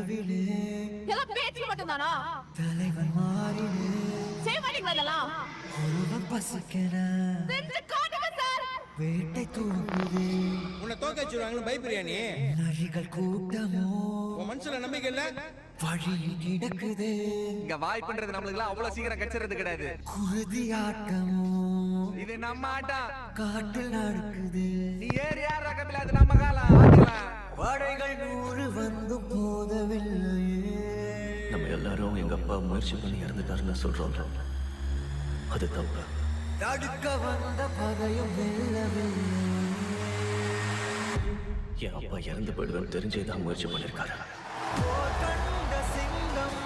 நடுவிலே எல்லாம் பேச்சு மட்டும்தானா? தலைவன் மாறினே செய்ய மாட்டீங்களா இதெல்லாம்? ஒருவன் பசிக்கிற செஞ்சு காட்டுங்க சார். வேட்டை தூங்குது உன்னை தோக்க வச்சுருவாங்களு பயப்படுறியா நீ? நரிகள் கூட்டமோ உன் மனசுல நம்பிக்கை இல்ல? வழியில் கிடக்குது இங்க வாய்ப்புன்றது நம்மளுக்கு அவ்வளவு சீக்கிரம் கச்சிறது கிடையாது. குருதி ஆட்டமோ இது நம்ம ஆட்டம். காட்டில் நடக்குது நீ ஏறி யார் ரகமில்ல, அது நம்ம காலம். ஆக்கலாம். படைகள் 100 வந்து போதவில்லையே. நம்ம எல்லாரும் எங்க அப்பா முயற்சி பண்ணி இறந்துட்டாருன்னு சொல்றோம். அது தப்பு. தடுக்க வந்த பகையும் வெல்லவில்லை. என் அப்பா இறந்து போயிடுவேன்னு தெரிஞ்சேதான் முயற்சி பண்ணிருக்காரு. கண்ட சிங்கம்